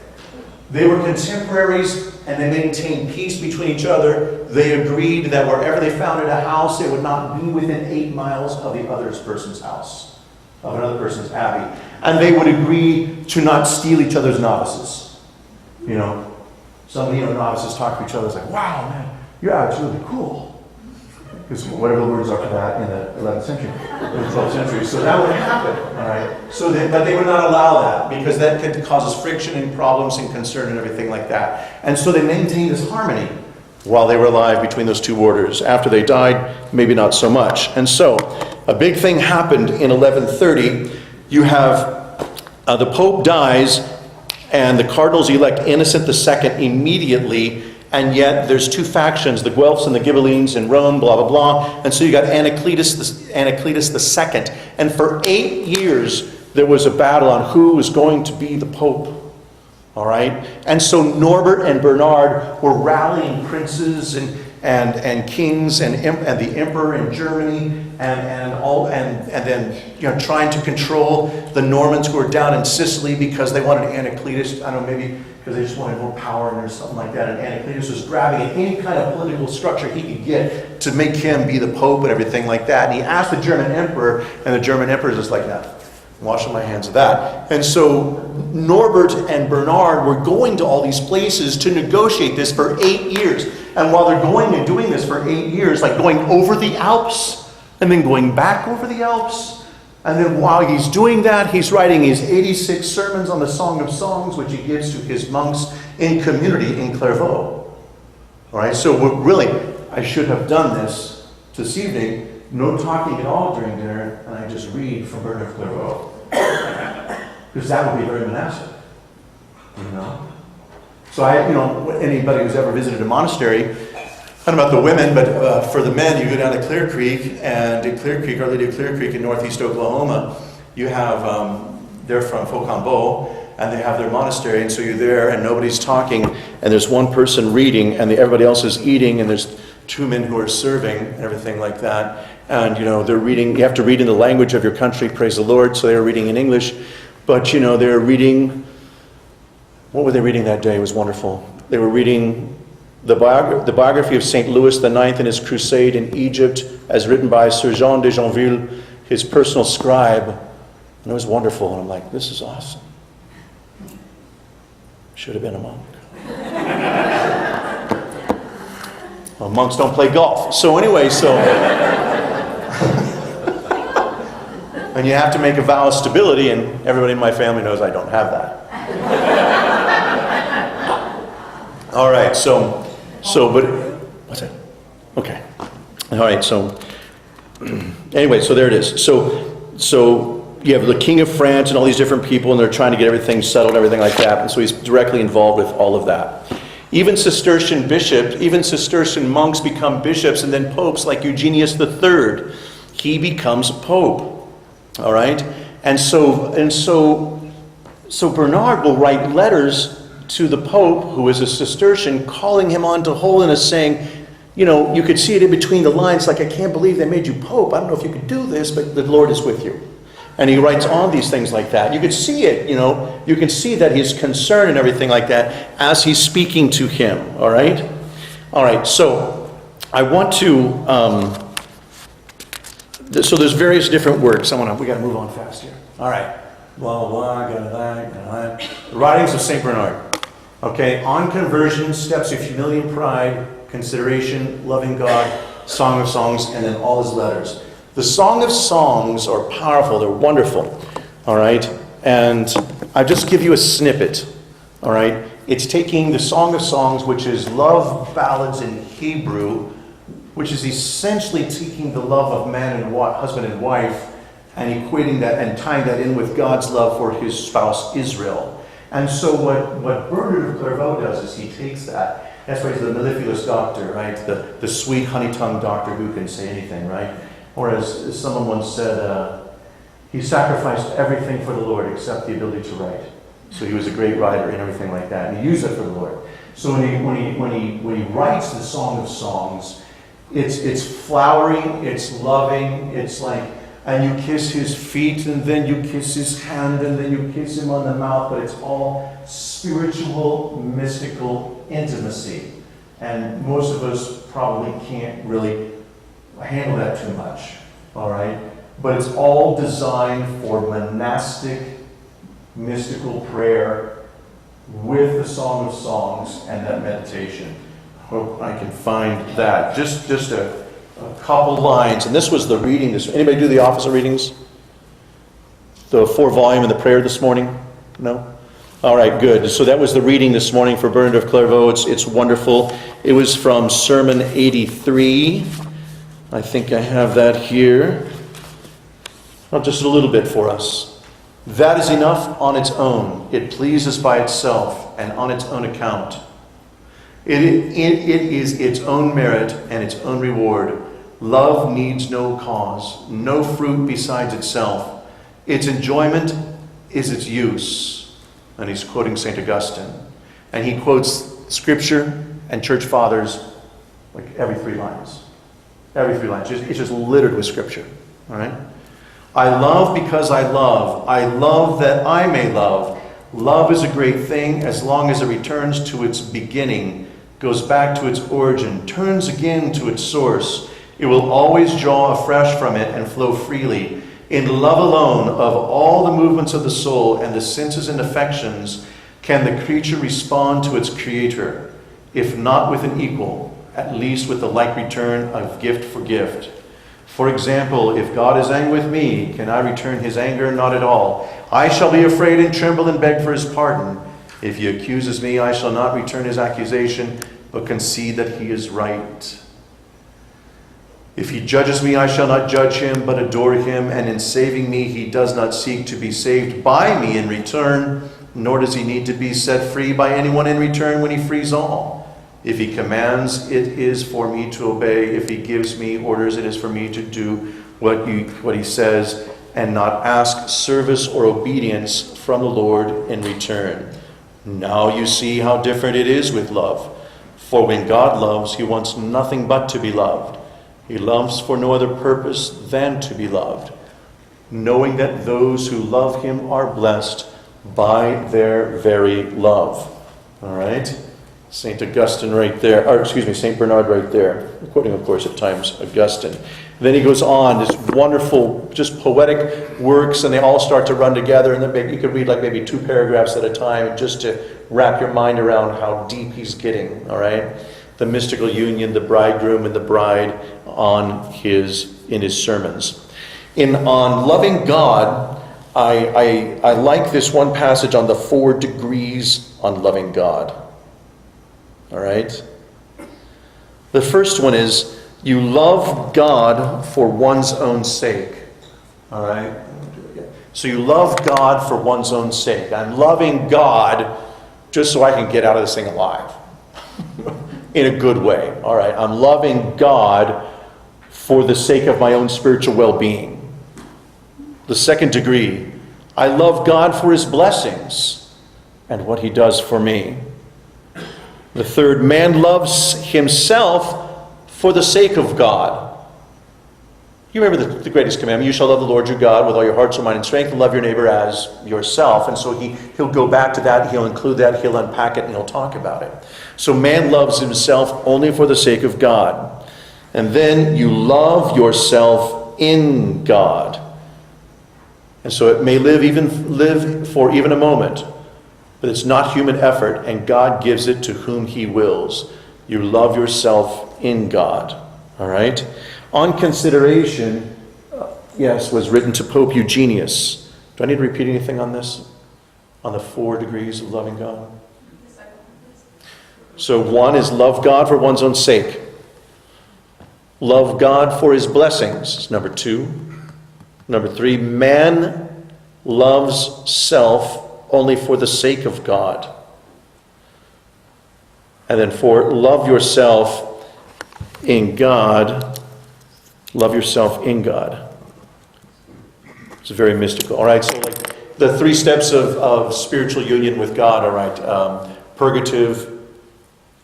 They were contemporaries and they maintained peace between each other. They agreed that wherever they founded a house, it would not be within 8 miles of the other person's house, of another person's abbey. And they would agree to not steal each other's novices. You know, some novices talk to each other. It's like, wow, man, your abbey's really cool. Because whatever the words are for that in the 11th century, or the 12th century. So that would happen, all right? But they would not allow that because that could cause friction and problems and concern and everything like that. And so they maintained this harmony while they were alive between those two orders. After they died, maybe not so much. And so a big thing happened in 1130. You have the Pope dies, and the cardinals elect Innocent II immediately, and yet there's two factions, the Guelphs and the Ghibellines in Rome, blah, blah, blah. And so you got Anacletus II. And for 8 years, there was a battle on who was going to be the Pope. All right? And so Norbert and Bernard were rallying princes and kings and the emperor in Germany and then trying to control the Normans who were down in Sicily because they wanted Anacletus, I don't know, maybe because they just wanted more power or something like that. And Anacletus was grabbing at any kind of political structure he could get to make him be the Pope and everything like that. And he asked the German emperor, and the German emperor is just like, no, I'm washing my hands of that. And so Norbert and Bernard were going to all these places to negotiate this for 8 years. And while they're going and doing this for 8 years, like going over the Alps and then going back over the Alps, and then while he's doing that, he's writing his 86 sermons on the Song of Songs, which he gives to his monks in community in Clairvaux. All right, so really, I should have done this evening, no talking at all during dinner, and I just read from Bernard of Clairvaux. Because that would be very monastic, you know? So anybody who's ever visited a monastery, I don't know about the women, but for the men, you go down to Clear Creek, and at Clear Creek, Our Lady of Clear Creek in northeast Oklahoma, you have, they're from Faucambeau, and they have their monastery, and so you're there, and nobody's talking, and there's one person reading, and everybody else is eating, and there's 2 men who are serving, and everything like that, and, they're reading, you have to read in the language of your country, praise the Lord, so they were reading in English, but, they're reading, what were they reading that day? It was wonderful. They were reading the biography of St. Louis IX and his crusade in Egypt, as written by Sir Jean de Jonville, his personal scribe. And it was wonderful. And I'm like, this is awesome. Should have been a monk. Well, monks don't play golf. So anyway, and you have to make a vow of stability, and everybody in my family knows I don't have that. All right, but what's that? Okay. All right, so anyway, so there it is. So you have the King of France and all these different people, and they're trying to get everything settled and everything like that. And so he's directly involved with all of that. Even Cistercian bishops, even Cistercian monks become bishops and then popes, like Eugenius III. He becomes a pope. All right? And so Bernard will write letters to the Pope, who is a Cistercian, calling him on to holiness, saying, you know, you could see it in between the lines, like, I can't believe they made you Pope. I don't know if you could do this, but the Lord is with you. And he writes on these things like that. You could see it, you know, you can see that he's concerned and everything like that as he's speaking to him, all right? All right, so I want to, so there's various different works. We got to move on fast here. All right. Blah, blah, got that. The writings of St. Bernard. Okay, on conversion, steps of humility and pride, consideration, loving God, Song of Songs, and then all his letters. The Song of Songs are powerful, they're wonderful, all right? And I'll just give you a snippet, all right? It's taking the Song of Songs, which is love ballads in Hebrew, which is essentially taking the love of man and husband and wife, and equating that and tying that in with God's love for his spouse Israel. And so what Bernard of Clairvaux does is he takes that. That's why he's the mellifluous doctor, right? The sweet honey-tongued doctor who can say anything, right? Or as someone once said, he sacrificed everything for the Lord except the ability to write. So he was a great writer and everything like that. And he used it for the Lord. So when he writes the Song of Songs, it's flowery, it's loving, it's like, and you kiss his feet, and then you kiss his hand, and then you kiss him on the mouth, but it's all spiritual, mystical intimacy. And most of us probably can't really handle that too much, all right? But it's all designed for monastic, mystical prayer with the Song of Songs and that meditation. Hope I can find that. Just a couple lines, and this was the reading. Anybody do the office of readings? The 4-volume and the prayer this morning? No? All right, good. So that was the reading this morning for Bernard of Clairvaux. It's wonderful. It was from Sermon 83. I think I have that here. Well, just a little bit for us. That is enough on its own. It pleases by itself and on its own account. It is its own merit and its own reward. Love needs no cause, no fruit besides itself. Its enjoyment is its use. And he's quoting St. Augustine. And he quotes Scripture and church fathers like every 3 lines. Every 3 lines. It's just littered with Scripture. All right? I love because I love. I love that I may love. Love is a great thing as long as it returns to its beginning, goes back to its origin, turns again to its source. It will always draw afresh from it and flow freely. In love alone, of all the movements of the soul and the senses and affections, can the creature respond to its Creator, if not with an equal, at least with the like return of gift for gift. For example, if God is angry with me, can I return his anger? Not at all. I shall be afraid and tremble and beg for his pardon. If he accuses me, I shall not return his accusation, but concede that he is right. If he judges me, I shall not judge him, but adore him, and in saving me, he does not seek to be saved by me in return, nor does he need to be set free by anyone in return when he frees all. If he commands, it is for me to obey. If he gives me orders, it is for me to do what he says, and not ask service or obedience from the Lord in return. Now you see how different it is with love. For when God loves, he wants nothing but to be loved. He loves for no other purpose than to be loved, knowing that those who love him are blessed by their very love. All right? St. Augustine right there, or excuse me, St. Bernard right there, quoting, of course, at times Augustine. Then he goes on, this wonderful, just poetic works, and they all start to run together, and then you could read like maybe 2 paragraphs at a time just to wrap your mind around how deep he's getting, all right? The mystical union, the bridegroom and the bride in his sermons. On loving God, I like this one passage on the 4 degrees on loving God. All right? The first one is, you love God for one's own sake. All right? So you love God for one's own sake. I'm loving God just so I can get out of this thing alive. In a good way. All right, I'm loving God for the sake of my own spiritual well-being. The second degree, I love God for his blessings and what he does for me. The third, man loves himself for the sake of God. You remember the greatest commandment, you shall love the Lord your God with all your heart, soul, mind, and strength, and love your neighbor as yourself. And so he'll go back to that, he'll include that, he'll unpack it, and he'll talk about it. So man loves himself only for the sake of God. And then you love yourself in God. And so it may live for even a moment, but it's not human effort, and God gives it to whom he wills. You love yourself in God. All right? On Consideration, was written to Pope Eugenius. Do I need to repeat anything on this? On the 4 degrees of loving God? So 1 is love God for one's own sake. Love God for his blessings. Number 2. Number 3, man loves self only for the sake of God. And then 4, love yourself in God. Love yourself in God. It's very mystical. All right, so like the 3 steps of spiritual union with God, all right. Purgative,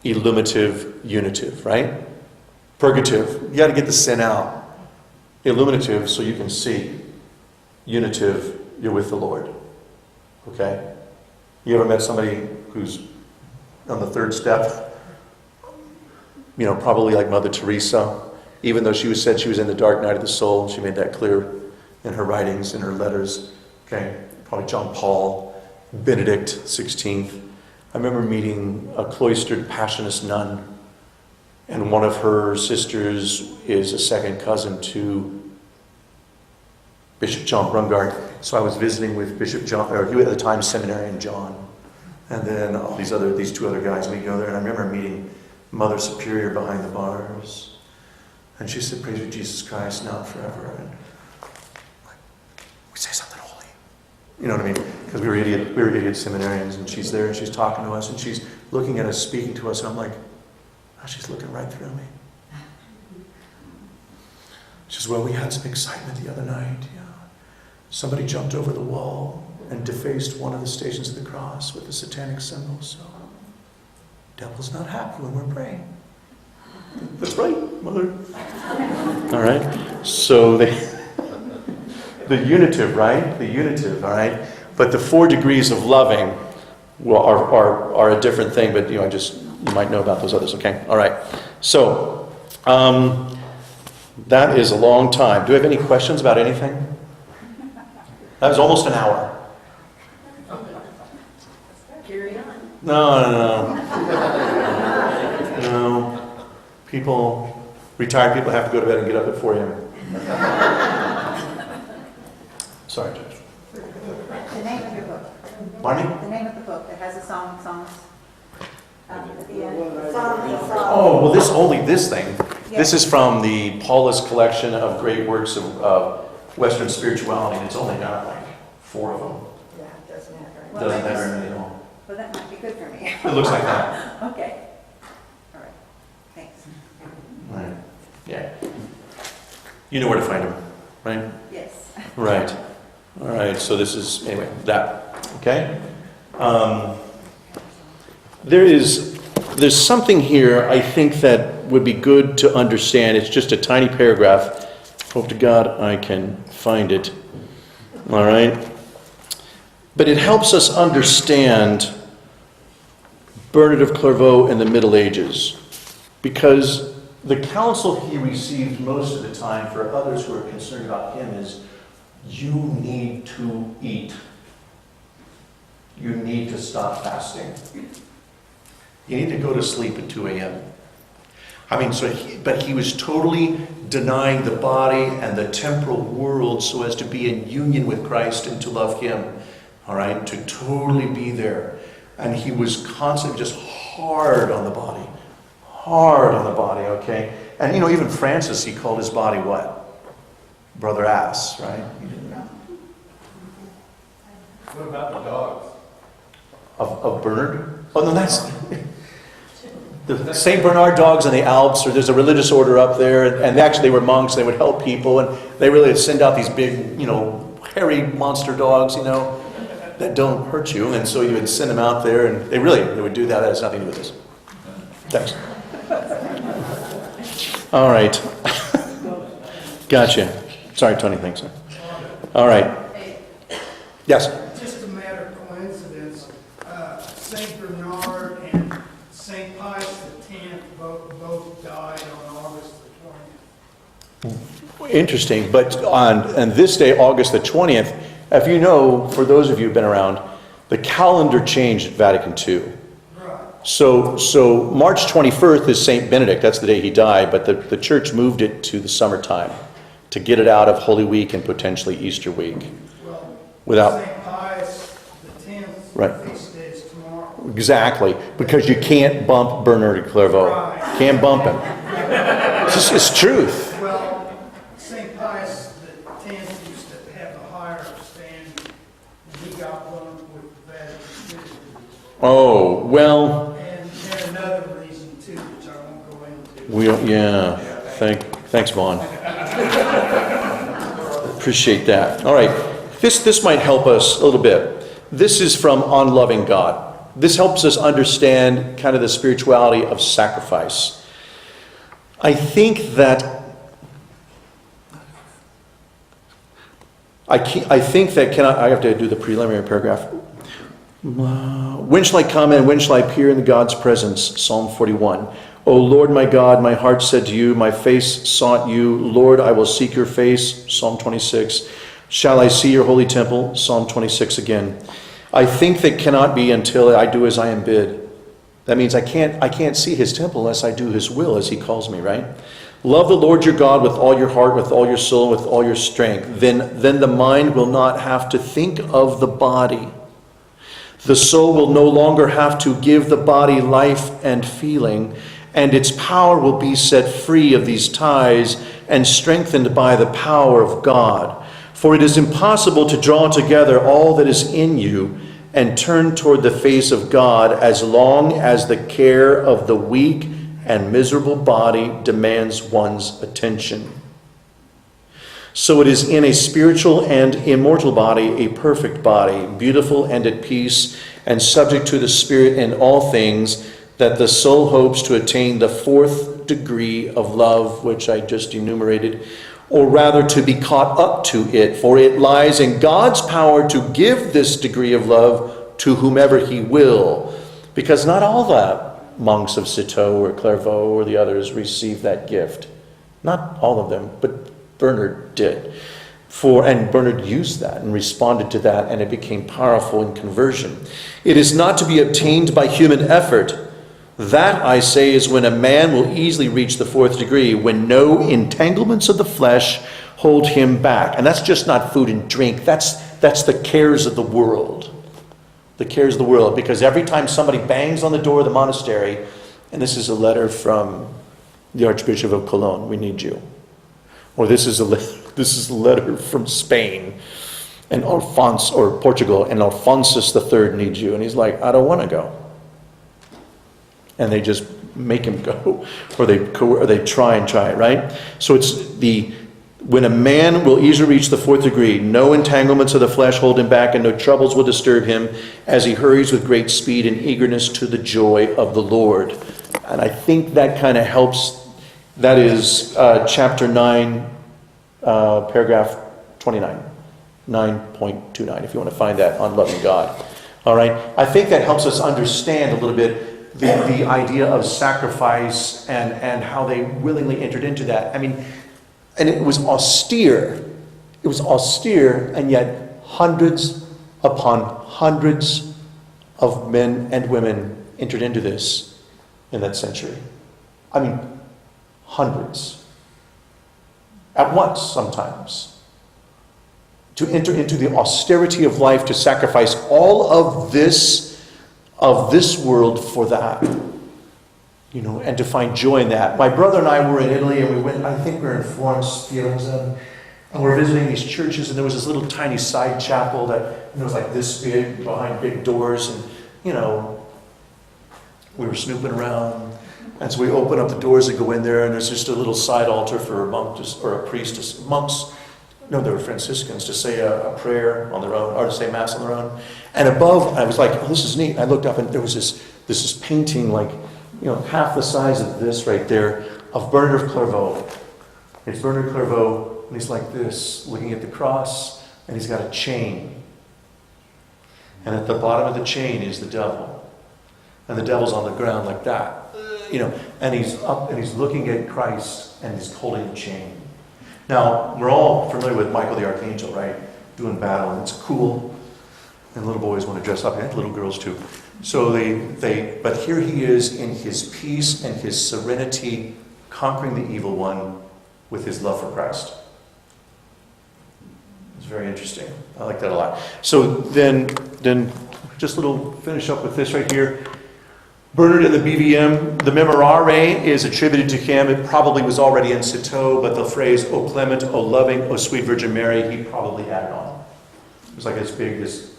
illuminative, unitive, right? Purgative, you got to get the sin out. Illuminative, so you can see. Unitive, you're with the Lord. Okay? You ever met somebody who's on the 3rd step? You know, probably like Mother Teresa. Even though she said she was in the dark night of the soul, she made that clear in her writings, in her letters. Okay? Probably John Paul, Benedict XVI. I remember meeting a cloistered Passionist nun, and one of her sisters is a second cousin to Bishop John Brungard. So I was visiting with Bishop John, or he was at the time seminarian John, and then all these 2 other guys, we go there, and I remember meeting Mother Superior behind the bars, and she said, "Praise be Jesus Christ, now and forever." And we say something holy, you know what I mean? Because we were idiot seminarians, and she's there, and she's talking to us, and she's looking at us, speaking to us, and I'm like, oh, she's looking right through me. She says, "Well, we had some excitement the other night. Yeah. Somebody jumped over the wall and defaced one of the Stations of the Cross with the satanic symbol. So, devil's not happy when we're praying." That's right, Mother. All right. So the unitive, right? The unitive, all right? But the 4 degrees of loving are a different thing, but you might know about those others, okay? All right. So, that is a long time. Do we have any questions about anything? That was almost an hour. Carry on. No. Retired people have to go to bed and get up at 4 a.m. Sorry, Judge. The name of your book. Pardon me? The name of the book that has a songs. At the end. Oh, well, this thing. This is from the Paulus collection of great works of Western spirituality, and it's only got like 4 of them. Yeah, it doesn't matter. Doesn't matter anything at all. Well, that might be good for me. It looks like that. Okay. All right. Thanks. Right. Yeah. You know where to find them, right? Yes. Right. All right. So this is, anyway, that. Okay? There's something here I think that would be good to understand. It's just a tiny paragraph. Hope to God I can find it. All right? But it helps us understand Bernard of Clairvaux in the Middle Ages, because the counsel he received most of the time for others who are concerned about him is, you need to eat. You need to stop fasting. You need to go to sleep at 2 a.m. But he was totally denying the body and the temporal world so as to be in union with Christ and to love him. All right? To totally be there. And he was constantly just hard on the body. Hard on the body, okay? And even Francis, he called his body what? Brother ass, right? What about the dogs? Of Bernard? Oh, no, that's the St. Bernard dogs in the Alps, or there's a religious order up there, and actually they were monks, they would help people, and they really would send out these big, hairy monster dogs, that don't hurt you, and so you would send them out there, and they would do that. That has nothing to do with this. Thanks. All right. Gotcha. Sorry, Tony, thanks. All right. Yes? Just a matter of coincidence, St. Bernard and St. Pius X both died on August the 20th. Interesting, but on this day, August the 20th, if you know, for those of you who've been around, the calendar changed at Vatican II. Right. So March 21st is St. Benedict, that's the day he died, but the church moved it to the summertime to get it out of Holy Week and potentially Easter week. Well, Without, St. Pius X, Right. feast day is tomorrow. exactly, because you can't bump Bernard and Clairvaux. Right. Can't bump him. It's truth. Well, St. Pius X used to have a higher standing, and he got bumped with the Vatican II. Oh, well, And another reason too, which I won't go into. Thanks, Vaughn. Appreciate that. All right, this might help us a little bit. This is from On Loving God. This helps us understand kind of the spirituality of sacrifice. I think that I have to do the preliminary paragraph. When shall I come and when shall I appear in God's presence? Psalm 41. O Lord my God, my heart said to you, my face sought you. Lord, I will seek your face. Psalm 26. Shall I see your holy temple? Psalm 26 again. I think that cannot be until I do as I am bid. That means I can't see his temple unless I do his will as he calls me, right? Love the Lord your God with all your heart, with all your soul, with all your strength. Then the mind will not have to think of the body. The soul will no longer have to give the body life and feeling, and its power will be set free of these ties and strengthened by the power of God. For it is impossible to draw together all that is in you and turn toward the face of God as long as the care of the weak and miserable body demands one's attention. So it is in a spiritual and immortal body, a perfect body, beautiful and at peace, and subject to the Spirit in all things, that the soul hopes to attain the fourth degree of love, which I just enumerated, or rather to be caught up to it, for it lies in God's power to give this degree of love to whomever he will, because not all the monks of Citeaux or Clairvaux or the others received that gift. Not all of them, but Bernard did. And Bernard used that and responded to that, and it became powerful in conversion. It is not to be obtained by human effort. That, I say, is when a man will easily reach the fourth degree, when no entanglements of the flesh hold him back. And that's just not food and drink. That's the cares of the world. The cares of the world. Because every time somebody bangs on the door of the monastery, and this is a letter from the Archbishop of Cologne, we need you. Or this is a letter from Spain and Portugal, and Alphonsus III needs you. And he's like, I don't want to go. And they just make him go, or they try it, right? So it's when a man will easily reach the fourth degree, no entanglements of the flesh hold him back, and no troubles will disturb him, as he hurries with great speed and eagerness to the joy of the Lord. And I think that kind of helps. That is chapter 9, paragraph 29, 9.29, if you want to find that on Loving God. All right? I think that helps us understand a little bit the idea of sacrifice and how they willingly entered into that. I mean, and it was austere. It was austere, and yet hundreds upon hundreds of men and women entered into this in that century. I mean, hundreds. At once, sometimes. To enter into the austerity of life, to sacrifice all of this world for that. And to find joy in that. My brother and I were in Italy, and I think we were in Florence, Firenze, And we're visiting these churches, and there was this little tiny side chapel that was like this big, behind big doors, and, we were snooping around. And so we open up the doors and go in there, and there's just a little side altar for a monk or a priest, monks, no, they were Franciscans, to say a prayer on their own, or to say Mass on their own. And above, I was like, oh, this is neat. I looked up, and there was this painting, like, half the size of this right there, of Bernard of Clairvaux. It's Bernard Clairvaux, and he's like this, looking at the cross, and he's got a chain. And at the bottom of the chain is the devil. And the devil's on the ground like that. And he's up, and he's looking at Christ, and he's holding the chain. Now, we're all familiar with Michael the Archangel, right? Doing battle, and it's cool. And little boys want to dress up, and little girls too. So but here he is in his peace and his serenity, conquering the evil one with his love for Christ. It's very interesting. I like that a lot. So then just finish up with this right here. Bernard in the BVM, the Memorare is attributed to him. It probably was already in Citeaux, but the phrase, O clement, O loving, O sweet Virgin Mary, he probably added on. It was like this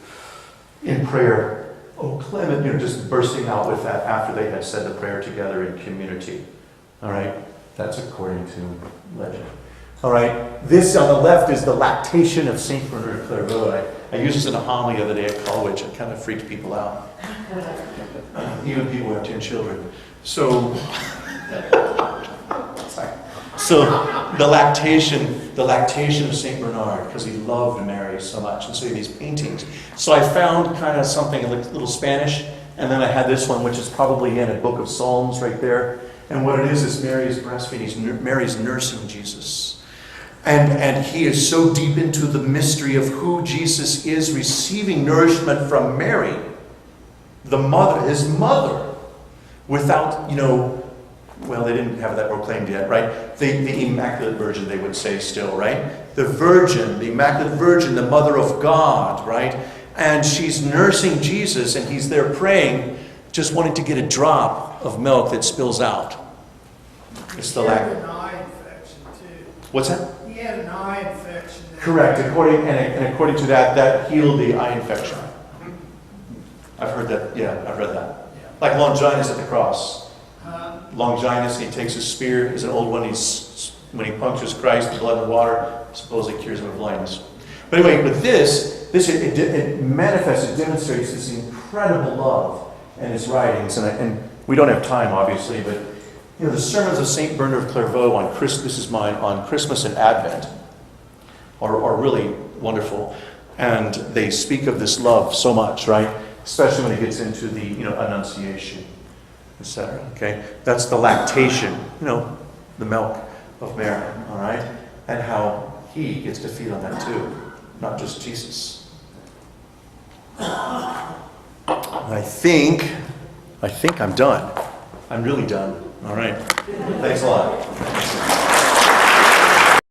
in prayer, O clement, just bursting out with that after they had said the prayer together in community. All right? That's according to legend. All right? This on the left is the lactation of St. Bernard of Clairvaux. I used this in a homily the other day at college. It kind of freaked people out. Even people who have 10 children. So the lactation of St. Bernard, because he loved Mary so much. And so he had these paintings. So I found kind of something a little Spanish, and then I had this one, which is probably in a book of Psalms right there. And what it is Mary is breastfeeding. Mary's nursing Jesus. And he is so deep into the mystery of who Jesus is, receiving nourishment from Mary, his mother, without, well, they didn't have that proclaimed yet, right? The Immaculate Virgin, they would say still, right? The Virgin, the Immaculate Virgin, the Mother of God, right? And she's nursing Jesus, and he's there praying, just wanting to get a drop of milk that spills out. It's the lack. He had an eye infection too. What's that? He had an eye infection. Correct. According to that healed the eye infection. I've heard that. Yeah, I've read that. Yeah. Like Longinus at the cross. Longinus, he takes a spear. Is an old one. When he punctures Christ, the blood and water supposedly cures him of blindness. But anyway, with this it manifests, it demonstrates this incredible love in his writings, and we don't have time, obviously, but the sermons of Saint Bernard of Clairvaux on Christmas and Advent are really wonderful, and they speak of this love so much, right? Especially when it gets into the Annunciation, etc. Okay, that's the lactation, the milk of Mary, all right, and how he gets to feed on that too, not just Jesus. I think I'm done. I'm really done. All right. Thanks a lot.